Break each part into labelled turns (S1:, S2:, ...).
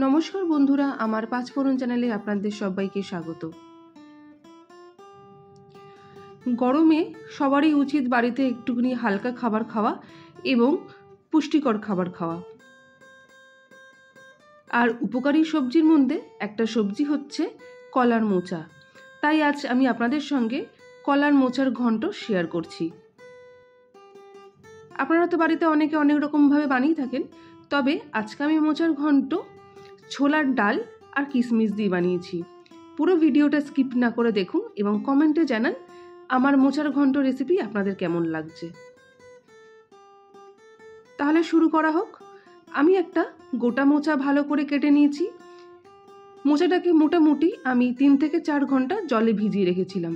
S1: নমস্কার বন্ধুরা, আমার পাঁচফোড়ন চ্যানেলে আপনাদের সবাইকে স্বাগত। গরমে সবারই উচিত বাড়িতে একটুখানি হালকা খাবার খাওয়া এবং পুষ্টিকর খাবার খাওয়া। আর উপকারী সবজির মধ্যে একটা সবজি হচ্ছে কলার মোচা। তাই আজ আমি আপনাদের সঙ্গে কলার মোচার ঘন্ট শেয়ার করছি। আপনারা তো বাড়িতে অনেকে অনেক রকমভাবে বানিয়ে থাকেন, তবে আজকে আমি মোচার ঘন্ট ছোলার ডাল আর কিশমিশ দিয়ে বানিয়েছি। পুরো ভিডিওটা স্কিপ না করে দেখুন এবং কমেন্টে জানান আমার মোচার ঘন্ট রেসিপি আপনাদের কেমন লাগছে। তাহলে শুরু করা হোক। আমি একটা গোটা মোচা ভালো করে কেটে নিয়েছি। মোচাটাকে মোটামুটি আমি 3 থেকে 4 ঘন্টা জলে ভিজিয়ে রেখেছিলাম।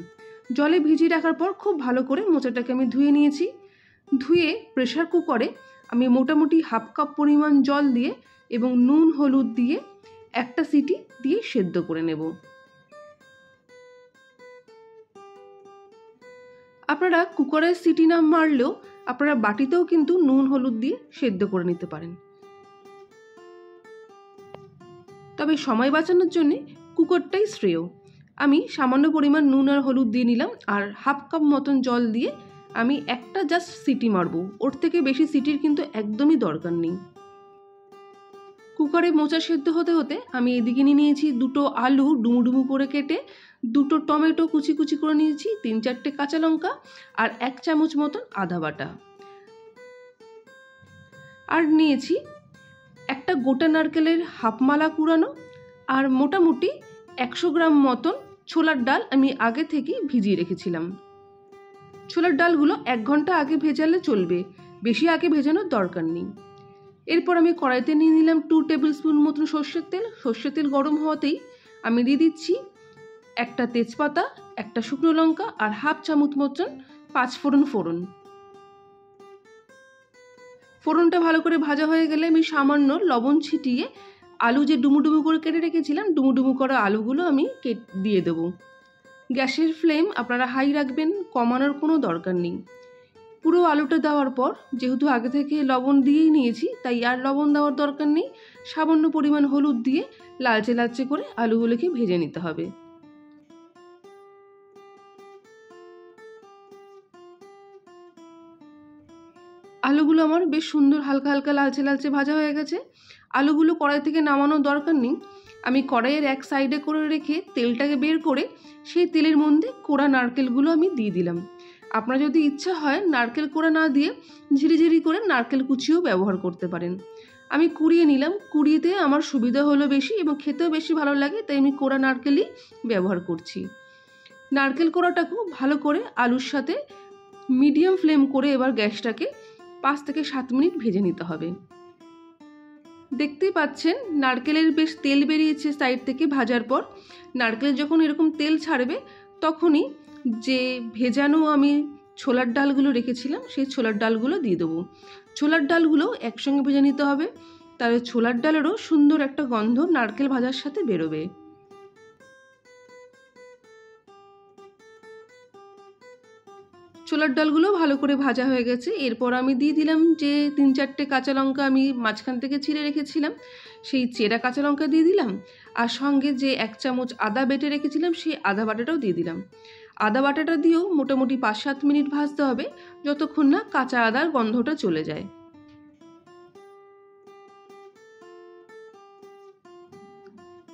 S1: জলে ভিজিয়ে রাখার পর খুব ভালো করে মোচাটাকে আমি ধুয়ে নিয়েছি। ধুয়ে প্রেসার কুকারে আমি মোটামুটি হাফ কাপ পরিমাণ জল দিয়ে এবং নুন হলুদ দিয়ে একটা সিটি দিয়ে সেদ্ধ করে নেব। আপনারা কুকারের সিটি না মারলেও আপনারা বাটিতেও কিন্তু নুন হলুদ দিয়ে সেদ্ধ করে নিতে পারেন, তবে সময় বাঁচানোর জন্য কুকারটাই শ্রেয়। আমি সামান্য পরিমাণ নুন আর হলুদ দিয়ে নিলাম আর হাফ কাপ মতন জল দিয়ে আমি একটা জাস্ট সিটি মারবো। ওর থেকে বেশি সিটির কিন্তু একদমই দরকার নেই। কুকারে মোচা সেদ্ধ হতে হতে আমি এদিকে নিয়ে নিয়েছি 2টো আলু ডুমু করে কেটে, 2টো টমেটো কুচি কুচি করে নিয়েছি, 3-4টে কাঁচা লঙ্কা আর 1 চামচ মতন আদা বাটা। আর নিয়েছি একটা গোটা নারকেলের হাফ মালা কুড়ানো আর মোটামুটি 100 গ্রাম মতন ছোলার ডাল আমি আগে থেকে ভিজিয়ে রেখেছিলাম। ছোলার ডালগুলো 1 ঘন্টা আগে ভেজালে চলবে, বেশি আগে ভেজানোর দরকার নেই। এরপর আমি কড়াইতে নিয়ে নিলাম 2 টেবিল স্পুন মতন সর্ষের তেল। সর্ষের তেল গরম হওয়াতেই আমি দিয়ে দিচ্ছি একটা তেজপাতা, একটা শুকনো লঙ্কা আর হাফ চামচ মতন 5 ফোড়ন। ফোড়নটা ভালো করে ভাজা হয়ে গেলে আমি সামান্য লবণ ছিটিয়ে আলু যে ডুমু করে কেটে রেখেছিলাম, ডুমু করা আলুগুলো আমি দিয়ে দেবো। গ্যাসের ফ্লেম আপনারা হাই রাখবেন, কমানোর কোনো দরকার নেই। পুরো আলুটা দেওয়ার পর যেহেতু আগে থেকে লবণ দিয়েই নিয়েছি তাই আর লবণ দেওয়ার দরকার নেই। সামান্য পরিমাণ হলুদ দিয়ে লালচে করে আলুগুলোকে ভেজে নিতে হবে। আলুগুলো আমার বেশ সুন্দর হালকা লালচে ভাজা হয়ে গেছে। আলুগুলো কড়াই থেকে নামানোর দরকার নেই। আমি কড়াইয়ের এক সাইডে করে রেখে তেলটাকে বের করে সেই তেলের মধ্যে কোড়া নারকেলগুলো আমি দিয়ে দিলাম। আপনার যদি ইচ্ছা হয় নারকেল কোড়া না দিয়ে ঝিরি করে নারকেল কুচিও ব্যবহার করতে পারেন। আমি কুড়িয়ে নিলাম, কুড়িয়েতে আমার সুবিধা হলো বেশি এবং খেতেও বেশি ভালো লাগে, তাই আমি কোড়া নারকেলই ব্যবহার করছি। নারকেল কোড়াটাকেও ভালো করে আলুর সাথে মিডিয়াম ফ্লেম করে এবার গ্যাসটাকে 5 থেকে 7 মিনিট ভেজে নিতে হবে। দেখতেই পাচ্ছেন নারকেলের বেশ তেল বেরিয়েছে সাইড থেকে ভাজার পর। নারকেল যখন এরকম তেল ছাড়বে তখনই যে ভেজানো আমি ছোলার ডালগুলো রেখেছিলাম সেই ছোলার ডালগুলো দিয়ে দেবো। ছোলার ডালগুলো একসঙ্গে ভেজে নিতে হবে, তাহলে ছোলার ডালেরও সুন্দর একটা গন্ধ নারকেল ভাজার সাথে বেরোবে। ছোলার ডালগুলো ভালো করে ভাজা হয়ে গেছে। এরপর আমি দিয়ে দিলাম যে 3-4টে কাঁচা লঙ্কা আমি মাঝখান থেকে ছিঁড়ে রেখেছিলাম, সেই চেরা কাঁচা লঙ্কা দিয়ে দিলাম। আর সঙ্গে যে 1 চামচ আদা বেটে রেখেছিলাম সেই আদা বাটাটাও দিয়ে দিলাম। আদা বাটাটা দিয়েও মোটামুটি 5-7 মিনিট ভাজতে হবে, যতক্ষণ না কাঁচা আদার গন্ধটা চলে যায়।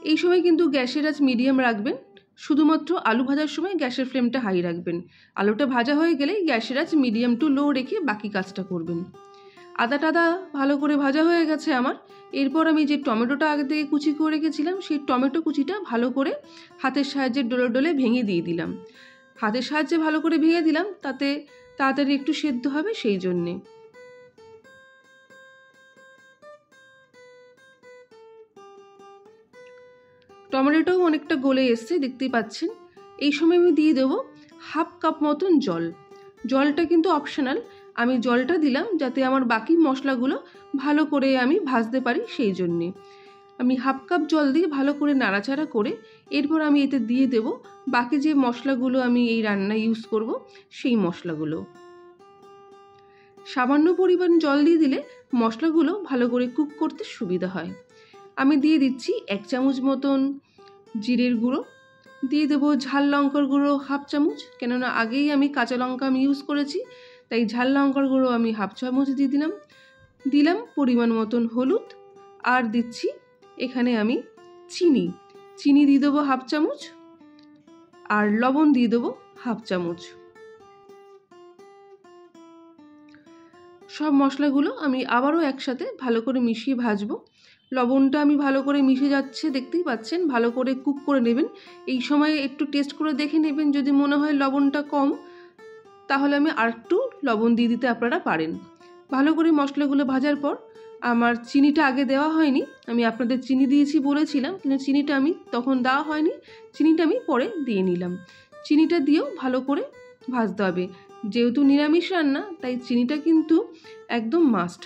S1: এই সময় কিন্তু গ্যাসের আঁচ মিডিয়াম রাখবেন, শুধুমাত্র আলু ভাজার সময় গ্যাসের ফ্লেমটা হাই রাখবেন। আলুটা ভাজা হয়ে গেলে গ্যাসের আঁচ মিডিয়াম টু লো রেখে বাকি কাজটা করবেন। আদা ভালো করে ভাজা হয়ে গেছে আমার। এরপর আমি যে টমেটোটা আগে থেকে কুচি করে রেখেছিলাম সেই টমেটো কুচিটা ভালো করে হাতের সাহায্যে ডলে ভেঙে দিয়ে দিলাম। হাতের সাহায্যে ভালো করে ভেঙে দিলাম, তাতে তাড়াতাড়ি একটু সেদ্ধ হবে সেই জন্যে। টমেটোটাও অনেকটা গলে এসছে, দেখতেই পাচ্ছেন। এই সময় আমি দিয়ে দেবো হাফ কাপ মতন জল। জলটা কিন্তু অপশনাল, আমি জলটা দিলাম যাতে আমার বাকি মশলাগুলো ভালো করে আমি ভাজতে পারি সেই জন্যে। আমি হাফ কাপ জল দিয়ে ভালো করে নাড়াচাড়া করে এরপর আমি এতে দিয়ে দেব বাকি যে মশলাগুলো আমি এই রান্নায় ইউজ করব সেই মশলাগুলো। সামান্য পরিমাণ জল দিয়ে দিলে মশলাগুলো ভালো করে কুক করতে সুবিধা হয়। আমি দিয়ে দিচ্ছি 1 চামচ মতন জিরের গুঁড়ো, দিয়ে দেবো ঝাল লঙ্কার গুঁড়ো 1/2 চামচ, কেননা আগেই আমি কাঁচা লঙ্কা আমি ইউজ করেছি, তাই ঝাল লঙ্কার গুঁড়ো আমি 1/2 চামচ দিয়ে দিলাম পরিমাণ মতন হলুদ, আর দিচ্ছি এখানে আমি চিনি দিয়ে দেবো 1/2 চামচ, আর লবণ দিয়ে দেবো 1/2 চামচ। সব মশলাগুলো আমি আবারও একসাথে ভালো করে মিশিয়ে ভাজবো। লবণটা আমি ভালো করে মিশে যাচ্ছে, দেখতেই পাচ্ছেন। ভালো করে কুক করে নেবেন। এই সময় একটু টেস্ট করে দেখে নেবেন, যদি মনে হয় লবণটা কম তাহলে আমি আরেকটু লবণ দিয়ে দিতে আপনারা পারেন। ভালো করে মশলাগুলো ভাজার পর আমার চিনিটা আগে দেওয়া হয়নি, আমি আপনাদের চিনি দিয়েছি বলেছিলাম, কিন্তু চিনিটা আমি তখন দেওয়া হয়নি, চিনিটা আমি পরে দিয়ে নিলাম। চিনিটা দিয়েও ভালো করে ভাজতে হবে, যেহেতু নিরামিষ রান্না তাই চিনিটা কিন্তু একদম মাস্ট।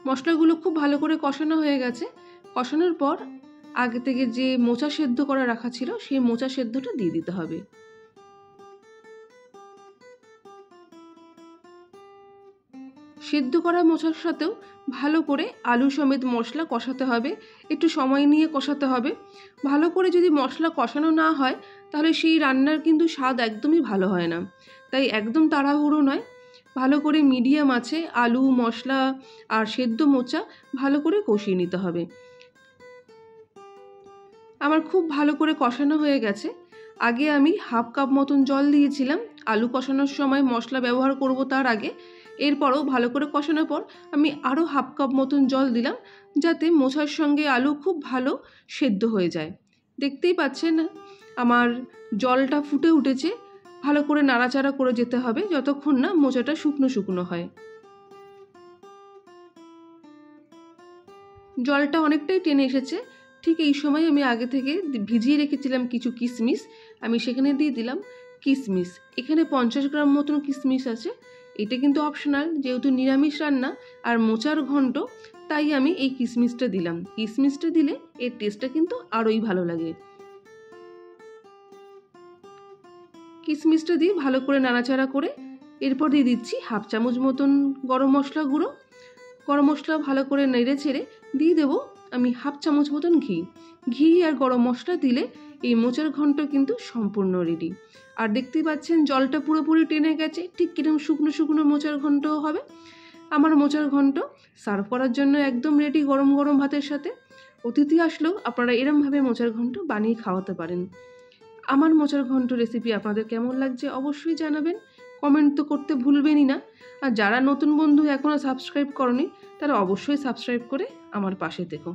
S1: মশলাগুলো খুব ভালো করে কষানো হয়ে গেছে। কষানোর পর আগে থেকে যে মোচা সেদ্ধ করা রাখা ছিল সেই মোচা সেদ্ধটা দিয়ে দিতে হবে। সেদ্ধ করা মোচার সাথেও ভালো করে আলু সমেত মশলা কষাতে হবে, একটু সময় নিয়ে কষাতে হবে। ভালো করে যদি মশলা কষানো না হয় তাহলে সেই রান্নার কিন্তু স্বাদ একদমই ভালো হয় না, তাই একদম তাড়াহুড়ো নয়, ভালো করে মিডিয়াম আছে আলু মশলা আর সেদ্ধ মোচা ভালো করে কষিয়ে নিতে হবে। আমার খুব ভালো করে কষানো হয়ে গেছে। আগে আমি 1/2 কাপ মতন জল দিয়েছিলাম আলু কষানোর সময়, মশলা ব্যবহার করব তার আগে। এরপরও ভালো করে কষানোর পর আমি আরও 1/2 কাপ মতন জল দিলাম, যাতে মোচার সঙ্গে আলু খুব ভালো সেদ্ধ হয়ে যায়। দেখতেই পাচ্ছেন আমার জলটা ফুটে উঠেছে। ভালো করে নাড়াচাড়া করে যেতে হবে যতক্ষণ না মোচাটা শুকনো শুকনো হয়। জলটা অনেকটাই টেনে এসেছে। ঠিক এই সময় আমি আগে থেকে ভিজিয়ে রেখেছিলাম কিছু কিশমিশ, আমি সেখানে দিয়ে দিলাম কিশমিশ। এখানে 50 গ্রাম মতন কিশমিশ আছে। এটা কিন্তু অপশনাল, যেহেতু নিরামিষ রান্না আর মোচার ঘন্ট, তাই আমি এই কিশমিশটা দিলাম। কিশমিশটা দিলে এর টেস্টটা কিন্তু আরোই ভালো লাগে। কিশমিশটা দিয়ে ভালো করে নাড়াচাড়া করে এরপর দিয়ে দিচ্ছি 1/2 চামচ মতন গরম মশলা গুঁড়ো। গরম মশলা ভালো করে নেড়ে ছেড়ে দিয়ে দেবো আমি 1/2 চামচ মতন ঘি আর গরম মশলা দিলে এই মোচার ঘন্ট কিন্তু সম্পূর্ণ রেডি। আর দেখতেই পাচ্ছেন জলটা পুরোপুরি টেনে গেছে, ঠিক কিরকম শুকনো শুকনো মোচার ঘন্ট হবে। আমার মোচার ঘন্ট সার্ভ করার জন্য একদম রেডি গরম গরম ভাতের সাথে। অতিথি আসলেও আপনারা এরমভাবে মোচার ঘন্ট বানিয়ে খাওয়াতে পারেন। আমার মোচার ঘন্ট রেসিপি আপনাদের কেমন লাগছে অবশ্যই জানাবেন, কমেন্ট তো করতে ভুলবেনই না। আর যারা নতুন বন্ধু এখনও সাবস্ক্রাইব করনি তারা অবশ্যই সাবস্ক্রাইব করে আমার পাশে থেকো।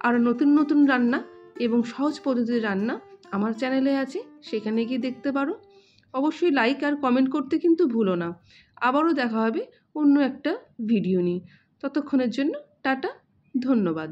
S1: আর নতুন নতুন রান্না এবং সহজ পদ্ধতির রান্না আমার চ্যানেলে আছে, সেখানে গিয়ে দেখতে পারো। অবশ্যই লাইক আর কমেন্ট করতে কিন্তু ভুলো না। আবারও দেখা হবে অন্য একটা ভিডিও নিয়ে। ততক্ষণের জন্য টাটা, ধন্যবাদ।